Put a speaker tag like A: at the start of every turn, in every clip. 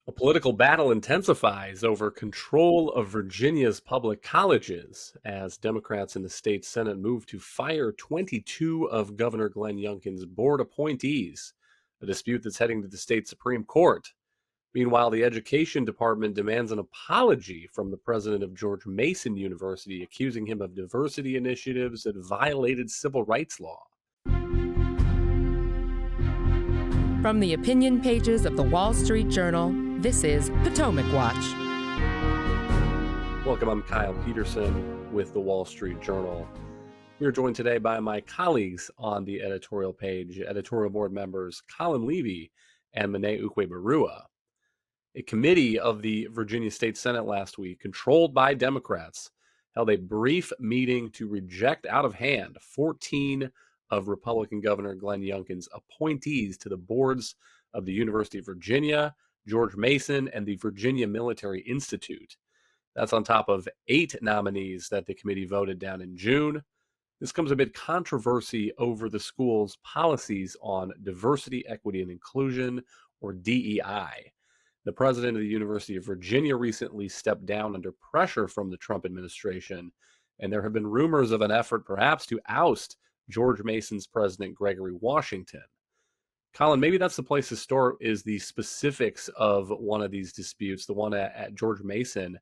A: A political battle intensifies over control of Virginia's public colleges as Democrats in the state Senate move to fire 22 of Governor Glenn Youngkin's board appointees, a dispute that's heading to the state Supreme Court. Meanwhile, the Education Department demands an apology from the president of George Mason University, accusing him of diversity initiatives that violated civil rights law.
B: From the opinion pages of the Wall Street Journal, this is Potomac Watch.
A: Welcome, I'm Kyle Peterson with the Wall Street Journal. We are joined today by my colleagues on the editorial page, editorial board members Colin Levy and Monet Ukwe-Barua. A committee of the Virginia State Senate last week, controlled by Democrats, held a brief meeting to reject out of hand 14 of Republican Governor Glenn Youngkin's appointees to the boards of the University of Virginia, George Mason, and the Virginia Military Institute. That's on top of 8 nominees that the committee voted down in June. This comes amid controversy over the school's policies on diversity, equity, and inclusion, or DEI. The president of the University of Virginia recently stepped down under pressure from the Trump administration, and there have been rumors of an effort perhaps to oust George Mason's president, Gregory Washington. Colin, maybe that's the place to start, is the specifics of one of these disputes, the one at George Mason.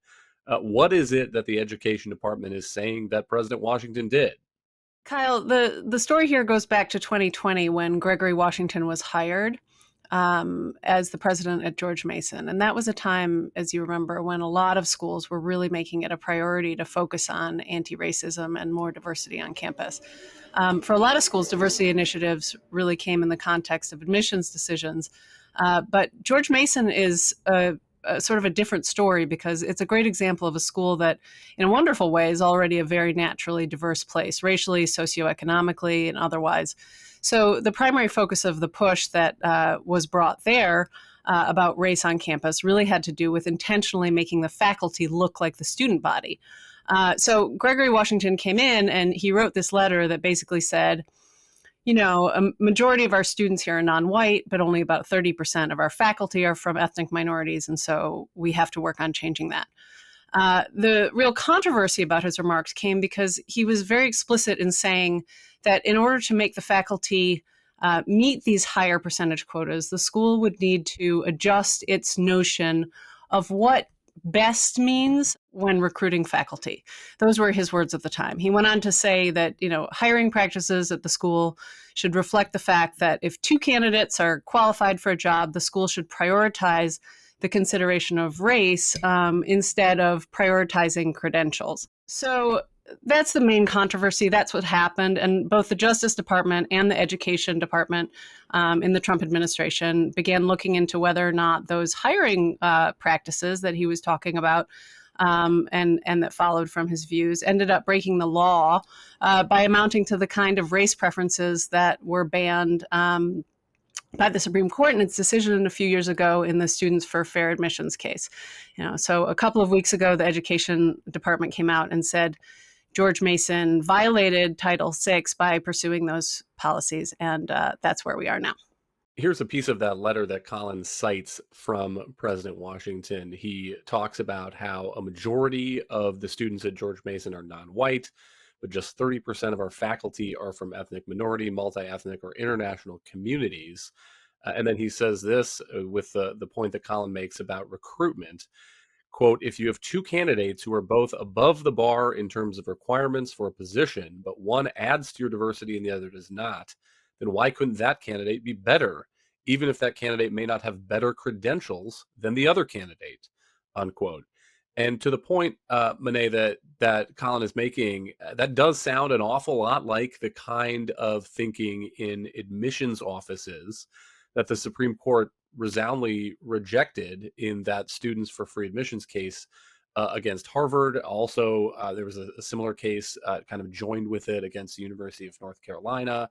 A: What is it that the Education Department is saying that President Washington did?
C: Kyle, the story here goes back to 2020 when Gregory Washington was hired as the president at George Mason. And that was a time, as you remember, when a lot of schools were really making it a priority to focus on anti-racism and more diversity on campus. For a lot of schools, diversity initiatives really came in the context of admissions decisions. But George Mason is a sort of a different story because it's a great example of a school that, in a wonderful way, is already a very naturally diverse place, racially, socioeconomically, and otherwise. So the primary focus of the push that was brought there about race on campus really had to do with intentionally making the faculty look like the student body. So Gregory Washington came in and he wrote this letter that basically said, you know, a majority of our students here are non-white, but only about 30% of our faculty are from ethnic minorities. And so we have to work on changing that. The real controversy about his remarks came because he was very explicit in saying that in order to make the faculty meet these higher percentage quotas, the school would need to adjust its notion of what best means when recruiting faculty. Those were his words at the time. He went on to say that, you know, hiring practices at the school should reflect the fact that if 2 candidates are qualified for a job, the school should prioritize the consideration of race instead of prioritizing credentials. So that's the main controversy. That's what happened. And both the Justice Department and the Education Department in the Trump administration began looking into whether or not those hiring practices that he was talking about and that followed from his views ended up breaking the law by amounting to the kind of race preferences that were banned by the Supreme Court in its decision a few years ago in the Students for Fair Admissions case. You know, so a couple of weeks ago, the Education Department came out and said George Mason violated Title VI by pursuing those policies, and that's where we are now.
A: Here's a piece of that letter that Colin cites from President Washington. He talks about how a majority of the students at George Mason are non-white, but just 30% of our faculty are from ethnic minority, multi-ethnic, or international communities. And then he says this with the point that Colin makes about recruitment. Quote, if you have 2 candidates who are both above the bar in terms of requirements for a position, but one adds to your diversity and the other does not, then why couldn't that candidate be better, even if that candidate may not have better credentials than the other candidate, unquote. And to the point, Monet, that Colin is making, that does sound an awful lot like the kind of thinking in admissions offices that the Supreme Court resoundingly rejected in that Students for Free Admissions case against Harvard. Also, there was a similar case kind of joined with it against the University of North Carolina.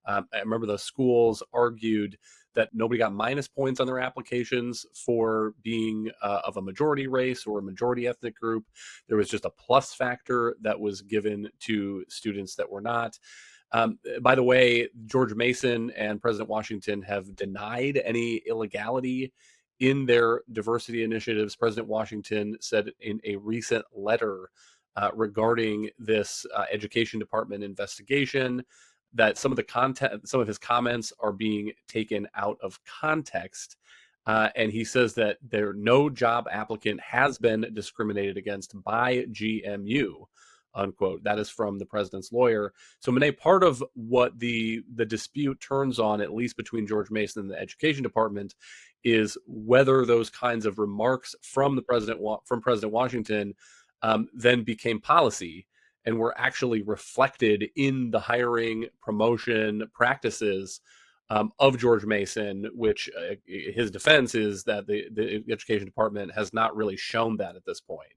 A: I remember the schools argued that nobody got minus points on their applications for being of a majority race or a majority ethnic group. There was just a plus factor that was given to students that were not. By the way, George Mason and President Washington have denied any illegality in their diversity initiatives. President Washington said in a recent letter regarding this education department investigation that some of the content, some of his comments are being taken out of context. And he says that no job applicant has been discriminated against by GMU, unquote. That is from the president's lawyer. So, Monet, part of what the dispute turns on, at least between George Mason and the education department, is whether those kinds of remarks from President Washington then became policy and were actually reflected in the hiring promotion practices of George Mason, which his defense is that the education department has not really shown that at this point.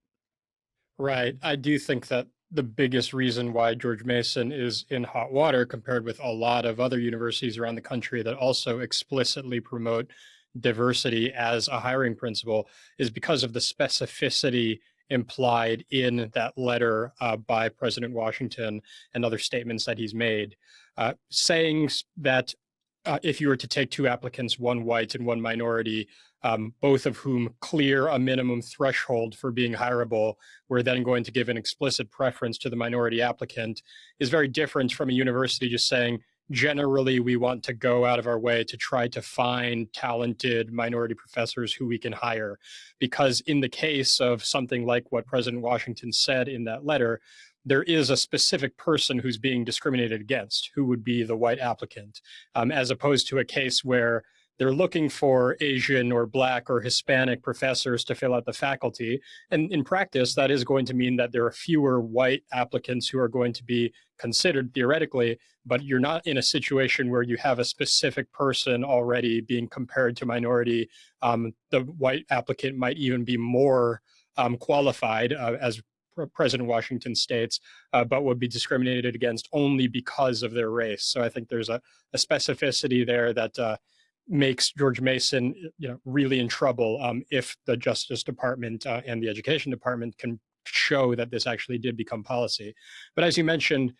D: Right. I do think that the biggest reason why George Mason is in hot water compared with a lot of other universities around the country that also explicitly promote diversity as a hiring principle is because of the specificity implied in that letter by President Washington and other statements that he's made, saying that if you were to take two applicants, one white and one minority, both of whom clear a minimum threshold for being hireable, we're then going to give an explicit preference to the minority applicant, is very different from a university just saying, generally, we want to go out of our way to try to find talented minority professors who we can hire. Because in the case of something like what President Washington said in that letter, there is a specific person who's being discriminated against, who would be the white applicant, as opposed to a case where they're looking for Asian or Black or Hispanic professors to fill out the faculty. And in practice, that is going to mean that there are fewer white applicants who are going to be considered theoretically, but you're not in a situation where you have a specific person already being compared to minority. The white applicant might even be more qualified, as President Washington states, but would be discriminated against only because of their race. So I think there's a specificity there that makes George Mason, really in trouble if the Justice Department and the Education Department can show that this actually did become policy. But as you mentioned,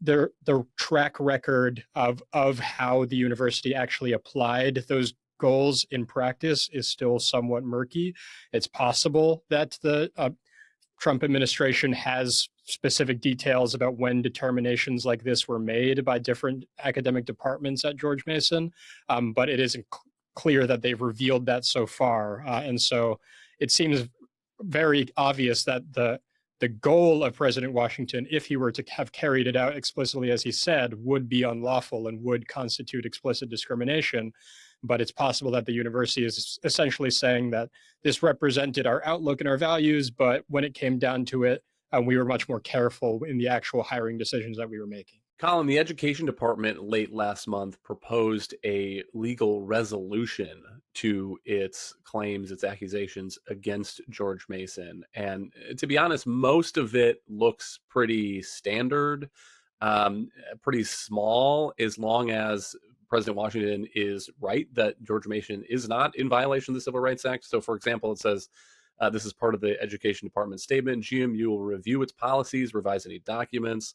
D: the track record of how the university actually applied those goals in practice is still somewhat murky. It's possible that the Trump administration has specific details about when determinations like this were made by different academic departments at George Mason, but it isn't clear that they've revealed that so far. And so it seems very obvious that the goal of President Washington, if he were to have carried it out explicitly as he said, would be unlawful and would constitute explicit discrimination. But it's possible that the university is essentially saying that this represented our outlook and our values, but when it came down to it, we were much more careful in the actual hiring decisions that we were making.
A: Colin, the Education Department late last month proposed a legal resolution to its claims, its accusations against George Mason. And to be honest, most of it looks pretty standard, pretty small, as long as President Washington is right that George Mason is not in violation of the Civil Rights Act. So, for example, it says, this is part of the Education Department statement, GMU will review its policies, revise any documents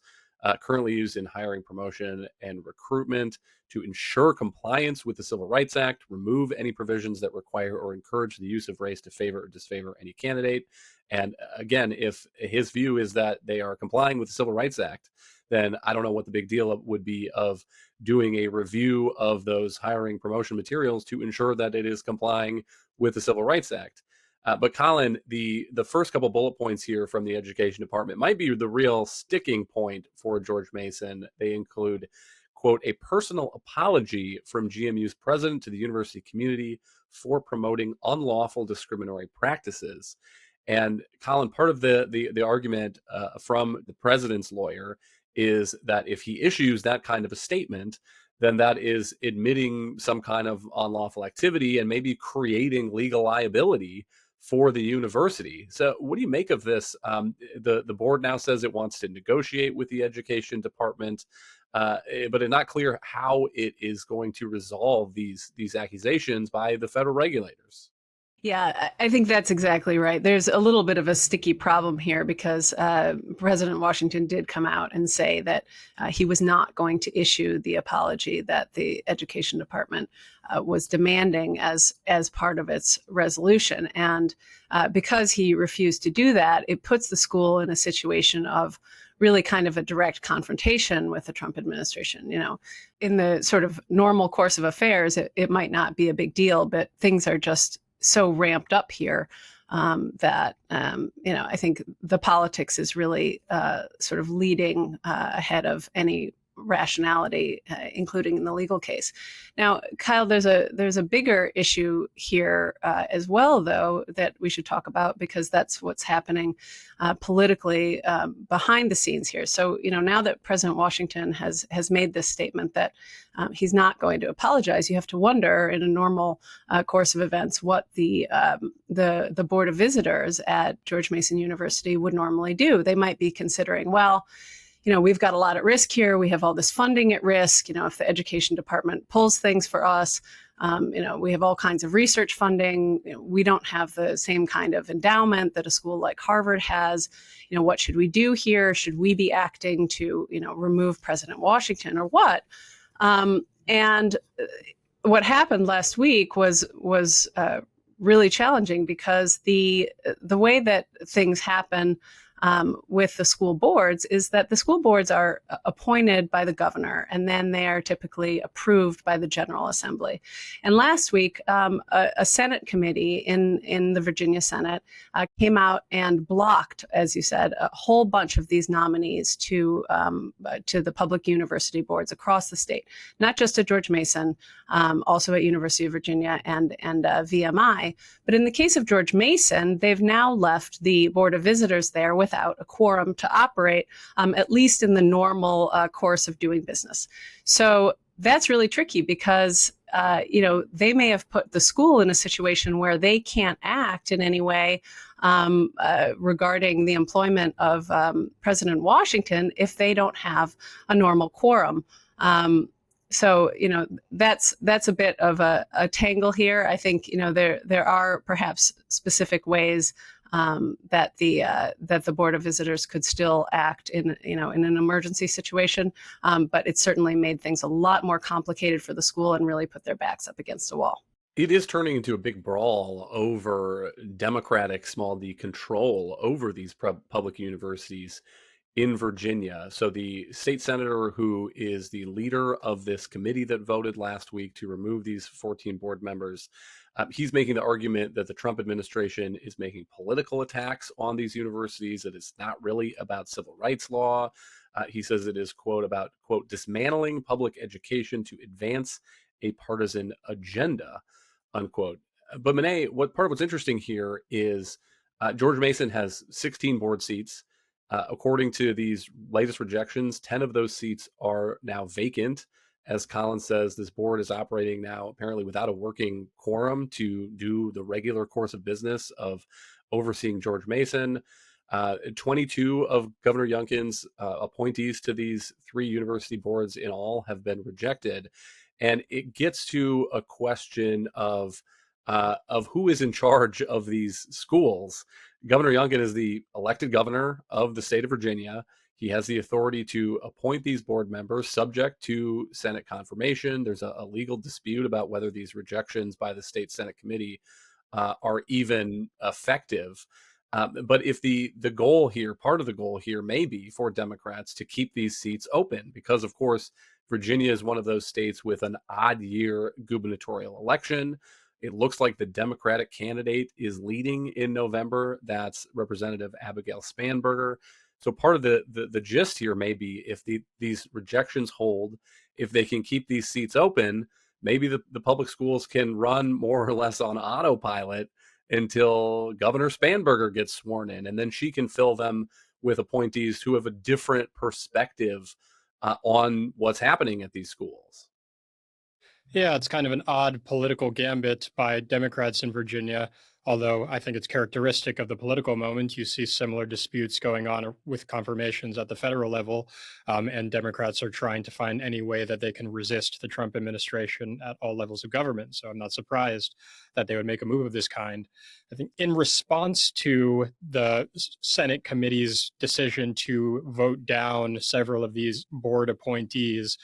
A: currently used in hiring, promotion, and recruitment to ensure compliance with the Civil Rights Act, remove any provisions that require or encourage the use of race to favor or disfavor any candidate. And again, if his view is that they are complying with the Civil Rights Act, then I don't know what the big deal would be of doing a review of those hiring promotion materials to ensure that it is complying with the Civil Rights Act. But Colin, the first couple bullet points here from the Education Department might be the real sticking point for George Mason. They include, quote, a personal apology from GMU's president to the university community for promoting unlawful discriminatory practices. And Colin, part of the argument from the president's lawyer is that if he issues that kind of a statement, then that is admitting some kind of unlawful activity and maybe creating legal liability for the university. So what do you make of this? The board now says it wants to negotiate with the Education Department, but it's not clear how it is going to resolve these accusations by the federal regulators.
C: Yeah, I think that's exactly right. There's a little bit of a sticky problem here because President Washington did come out and say that he was not going to issue the apology that the Education Department was demanding as part of its resolution. And because he refused to do that, it puts the school in a situation of really kind of a direct confrontation with the Trump administration. In the sort of normal course of affairs, it might not be a big deal, but things are just so ramped up here that I think the politics is really sort of leading ahead of any rationality, including in the legal case. Now, Kyle, there's a bigger issue here as well, though, that we should talk about because that's what's happening politically behind the scenes here. So, now that President Washington has made this statement that he's not going to apologize, you have to wonder, in a normal course of events, what the Board of Visitors at George Mason University would normally do. They might be considering, well, we've got a lot at risk here. We have all this funding at risk. If the education department pulls things for us, we have all kinds of research funding. We don't have the same kind of endowment that a school like Harvard has. What should we do here? Should we be acting to, remove President Washington or what? And what happened last week was really challenging because the way that things happen with the school boards is that the school boards are appointed by the governor, and then they are typically approved by the General Assembly. And last week, a Senate committee in the Virginia Senate came out and blocked, as you said, a whole bunch of these nominees to the public university boards across the state, not just at George Mason, also at University of Virginia and VMI. But in the case of George Mason, they've now left the Board of Visitors there without a quorum to operate, at least in the normal course of doing business. So that's really tricky because, they may have put the school in a situation where they can't act in any way regarding the employment of President Washington if they don't have a normal quorum. So, that's a bit of a tangle here. I think, there are perhaps specific ways that the Board of Visitors could still act in an emergency situation, but it certainly made things a lot more complicated for the school and really put their backs up against a wall.
A: It is turning into a big brawl over Democratic small d control over these public universities in Virginia. So the state senator who is the leader of this committee that voted last week to remove these 14 board members, he's making the argument that the Trump administration is making political attacks on these universities, that it's not really about civil rights law. He says it is, quote, about, quote, dismantling public education to advance a partisan agenda, unquote. But Monet, part of what's interesting here is George Mason has 16 board seats. According to these latest rejections, 10 of those seats are now vacant. As Colin says, this board is operating now apparently without a working quorum to do the regular course of business of overseeing George Mason. 22 of Governor Youngkin's appointees to these 3 university boards in all have been rejected. And it gets to a question of who is in charge of these schools. Governor Youngkin is the elected governor of the state of Virginia. He has the authority to appoint these board members subject to Senate confirmation. There's a legal dispute about whether these rejections by the state Senate committee are even effective. But if the goal here, part of the goal here may be for Democrats to keep these seats open, because of course, Virginia is one of those states with an odd year gubernatorial election. It looks like the Democratic candidate is leading in November. That's Representative Abigail Spanberger. So part of the gist here may be if these rejections hold, if they can keep these seats open, maybe the public schools can run more or less on autopilot until Governor Spanberger gets sworn in, and then she can fill them with appointees who have a different perspective on what's happening at these schools.
D: Yeah, it's kind of an odd political gambit by Democrats in Virginia. Although I think it's characteristic of the political moment, you see similar disputes going on with confirmations at the federal level, and Democrats are trying to find any way that they can resist the Trump administration at all levels of government. So I'm not surprised that they would make a move of this kind. I think in response to the Senate committee's decision to vote down several of these board appointees,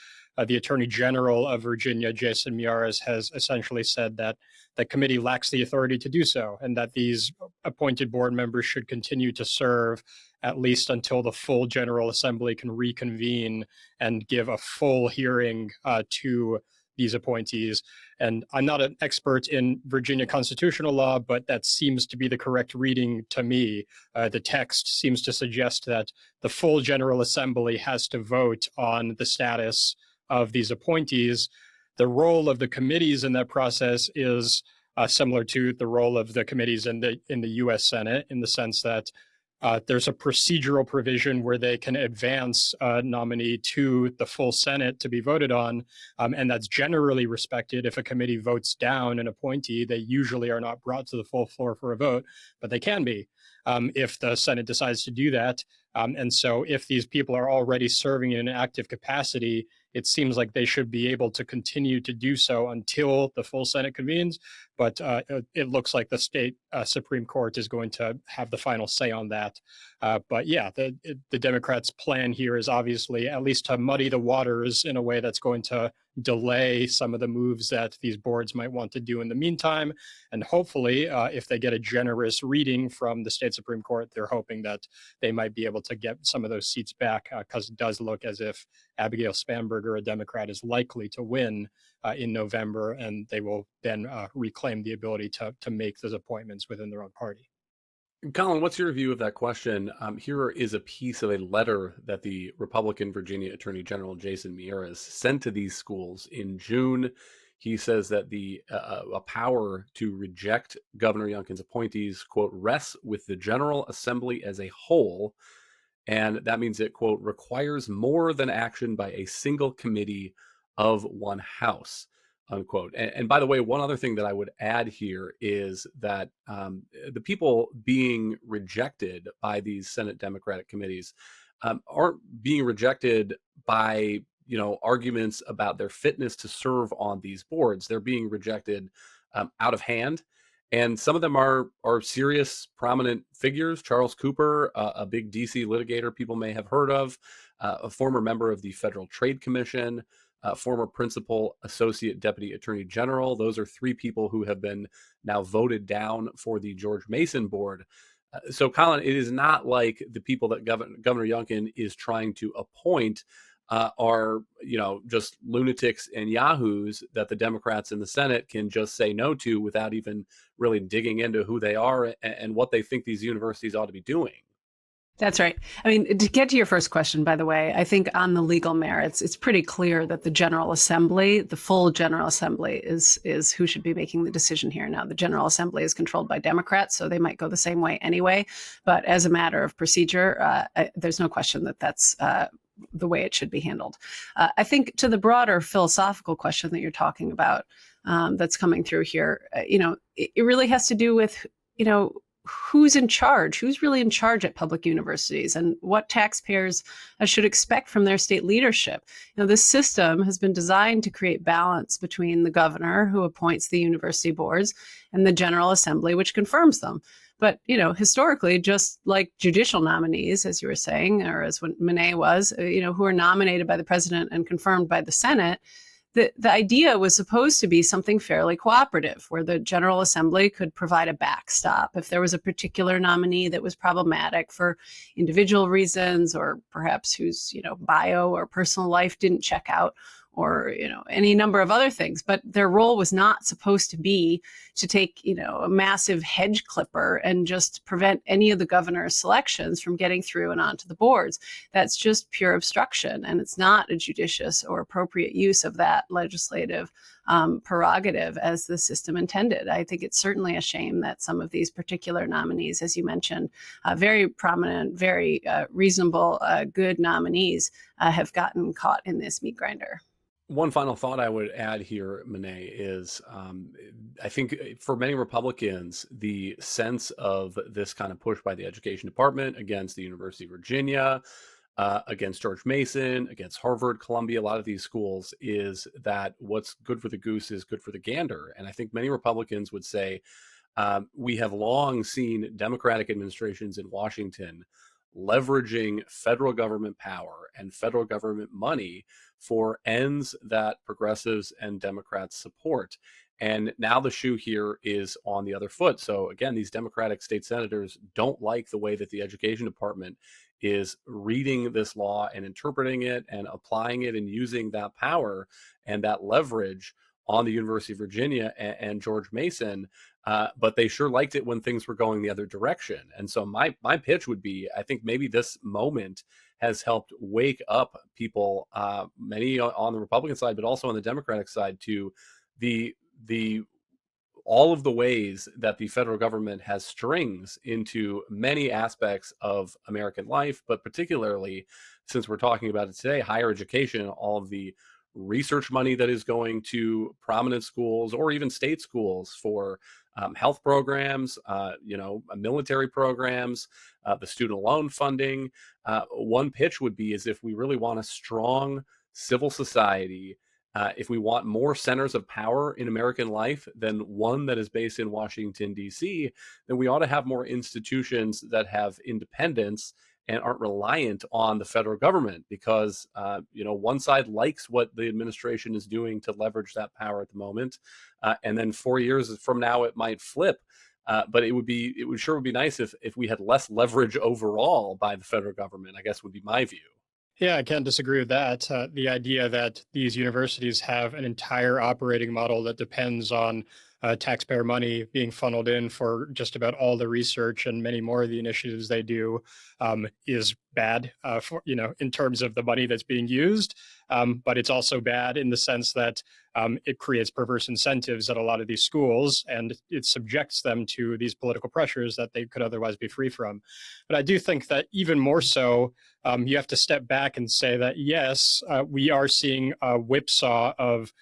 D: the Attorney General of Virginia, Jason Miyares, has essentially said that the committee lacks the authority to do so, and that these appointed board members should continue to serve at least until the full General Assembly can reconvene and give a full hearing to these appointees. And I'm not an expert in Virginia constitutional law, but that seems to be the correct reading to me. The text seems to suggest that the full General Assembly has to vote on the status of these appointees. The role of the committees in that process is similar to the role of the committees in the U.S. Senate, in the sense that there's a procedural provision where they can advance a nominee to the full Senate to be voted on, and that's generally respected. If a committee votes down an appointee, they usually are not brought to the full floor for a vote, but they can be if the Senate decides to do that. And so if these people are already serving in an active capacity, it seems like they should be able to continue to do so until the full Senate convenes. But it looks like the state Supreme Court is going to have the final say on that. But yeah, the Democrats' plan here is obviously at least to muddy the waters in a way that's going to delay some of the moves that these boards might want to do in the meantime. And hopefully, if they get a generous reading from the state Supreme Court, they're hoping that they might be able to get some of those seats back, because it does look as if Abigail Spanberger, a Democrat, is likely to win in November, and they will then reclaim the ability to make those appointments within their own party.
A: Colin, what's your view of that question? Here is a piece of a letter that the Republican Virginia Attorney General Jason Miyares sent to these schools in June. He says that the a power to reject Governor Youngkin's appointees, quote, rests with the General Assembly as a whole. And that means it, quote, requires more than action by a single committee of one house, unquote. And by the way, one other thing that I would add here is that the people being rejected by these Senate Democratic committees aren't being rejected by, arguments about their fitness to serve on these boards. They're being rejected out of hand. And some of them are serious, prominent figures. Charles Cooper, a big DC litigator people may have heard of, a former member of the Federal Trade Commission, former principal associate deputy attorney general. Those are three people who have been now voted down for the George Mason board. So, Colin, it is not like the people that Governor Youngkin is trying to appoint are, just lunatics and yahoos that the Democrats in the Senate can just say no to without even really digging into who they are and what they think these universities ought to be doing.
C: That's right. I mean, to get to your first question, by the way, I think on the legal merits, it's pretty clear that the General Assembly, the full General Assembly, is who should be making the decision here. Now, the General Assembly is controlled by Democrats, so they might go the same way anyway. But as a matter of procedure, there's no question that that's the way it should be handled. I think to the broader philosophical question that you're talking about that's coming through here, it really has to do with, who's in charge, who's really in charge at public universities, and what taxpayers should expect from their state leadership. This system has been designed to create balance between the governor, who appoints the university boards, and the General Assembly, which confirms them. But, historically, just like judicial nominees, as you were saying, or as when Monet was, who are nominated by the president and confirmed by the Senate, the idea was supposed to be something fairly cooperative, where the General Assembly could provide a backstop if there was a particular nominee that was problematic for individual reasons, or perhaps whose, bio or personal life didn't check out, or, any number of other things. But their role was not supposed to be to take, a massive hedge clipper and just prevent any of the governor's selections from getting through and onto the boards. That's just pure obstruction, and it's not a judicious or appropriate use of that legislative prerogative as the system intended. I think it's certainly a shame that some of these particular nominees, as you mentioned, very prominent, very reasonable, good nominees, have gotten caught in this meat grinder.
A: One final thought I would add here, Monet, is I think for many Republicans, the sense of this kind of push by the education department against the University of Virginia, against George Mason, against Harvard, Columbia, a lot of these schools, is that what's good for the goose is good for the gander. And I think many Republicans would say we have long seen Democratic administrations in Washington leveraging federal government power and federal government money for ends that progressives and Democrats support. And now the shoe here is on the other foot. So again, these Democratic state senators don't like the way that the education department is reading this law and interpreting it and applying it and using that power and that leverage on the University of Virginia and George Mason. But they sure liked it when things were going the other direction. And so my pitch would be, I think maybe this moment has helped wake up people, many on the Republican side, but also on the Democratic side, to the all of the ways that the federal government has strings into many aspects of American life, but particularly, since we're talking about it today, higher education, all of the research money that is going to prominent schools or even state schools for health programs, military programs, the student loan funding. One pitch would be is if we really want a strong civil society, if we want more centers of power in American life than one that is based in Washington, D.C., then we ought to have more institutions that have independence and aren't reliant on the federal government, because one side likes what the administration is doing to leverage that power at the moment, and then 4 years from now it might flip. But it would sure be nice if we had less leverage overall by the federal government, I guess would be my view.
D: Yeah, I can't disagree with that. The idea that these universities have an entire operating model that depends on taxpayer money being funneled in for just about all the research and many more of the initiatives they do is bad for, in terms of the money that's being used. But it's also bad in the sense that it creates perverse incentives at a lot of these schools, and it subjects them to these political pressures that they could otherwise be free from. But I do think that even more so, you have to step back and say that, yes, we are seeing a whipsaw of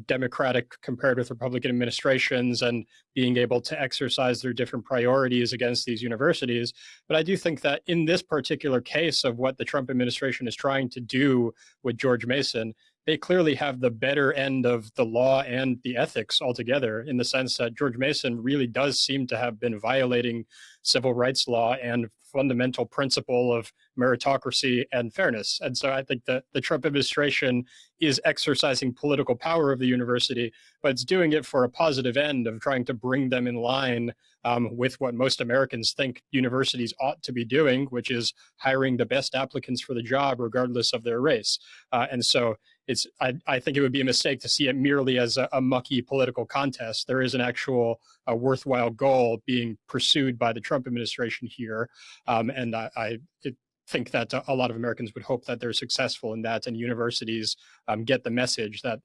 D: Democratic compared with Republican administrations and being able to exercise their different priorities against these universities. But I do think that in this particular case of what the Trump administration is trying to do with George Mason, they clearly have the better end of the law and the ethics altogether, in the sense that George Mason really does seem to have been violating civil rights law and fundamental principle of meritocracy and fairness. And so I think that the Trump administration is exercising political power of the university, but it's doing it for a positive end of trying to bring them in line with what most Americans think universities ought to be doing, which is hiring the best applicants for the job, regardless of their race. And so I think it would be a mistake to see it merely as a mucky political contest. There is an actual worthwhile goal being pursued by the Trump administration here. And I think that a lot of Americans would hope that they're successful in that, and universities get the message that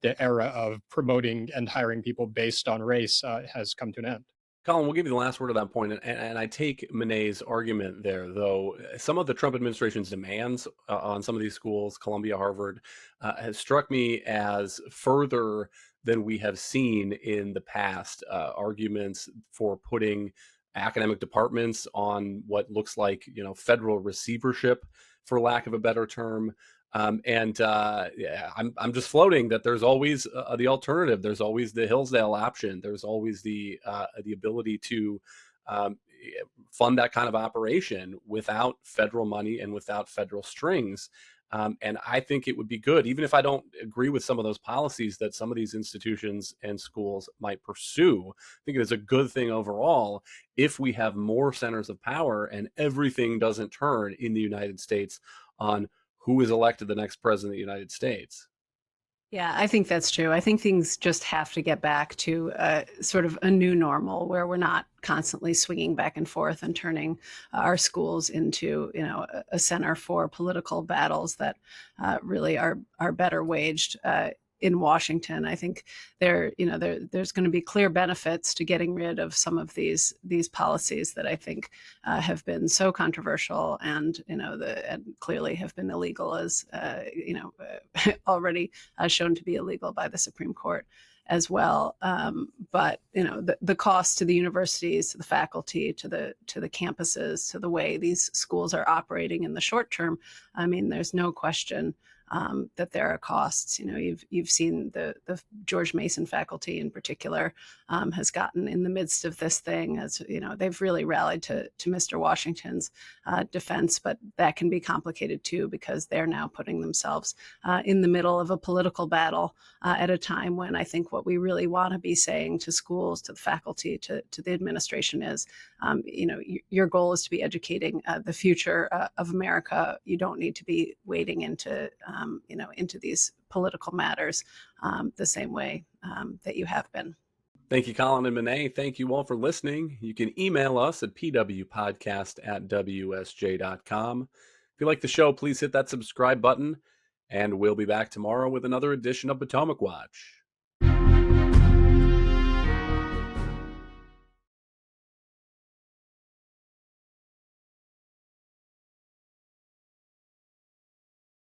D: the era of promoting and hiring people based on race has come to an end.
A: Colin, we'll give you the last word on that point, and I take Monet's argument there, though some of the Trump administration's demands on some of these schools, Columbia, Harvard, has struck me as further than we have seen in the past. Arguments for putting academic departments on what looks like, federal receivership, for lack of a better term. Yeah, I'm just floating that there's always the alternative. There's always the Hillsdale option. There's always the ability to fund that kind of operation without federal money and without federal strings. And I think it would be good, even if I don't agree with some of those policies that some of these institutions and schools might pursue. I think it is a good thing overall if we have more centers of power and everything doesn't turn in the United States on who is elected the next president of the United States.
C: Yeah, I think that's true. I think things just have to get back to sort of a new normal where we're not constantly swinging back and forth and turning our schools into, a center for political battles that really are better waged in Washington. I think there's going to be clear benefits to getting rid of some of these policies that I think have been so controversial and and clearly have been illegal, as already shown to be illegal by the Supreme Court as well. But the cost to the universities, to the faculty, to the campuses, to the way these schools are operating in the short term, I mean, there's no question that there are costs. You've seen the George Mason faculty in particular has gotten in the midst of this thing, as they've really rallied to Mr. Washington's defense, but that can be complicated too, because they're now putting themselves in the middle of a political battle at a time when I think what we really want to be saying to schools, to the faculty, to the administration is, your goal is to be educating the future of America. You don't need to be wading into these political matters the same way that you have been.
A: Thank you, Colin and Monet. Thank you all for listening. You can email us at pwpodcast@wsj.com. If you like the show, please hit that subscribe button, and we'll be back tomorrow with another edition of Potomac Watch.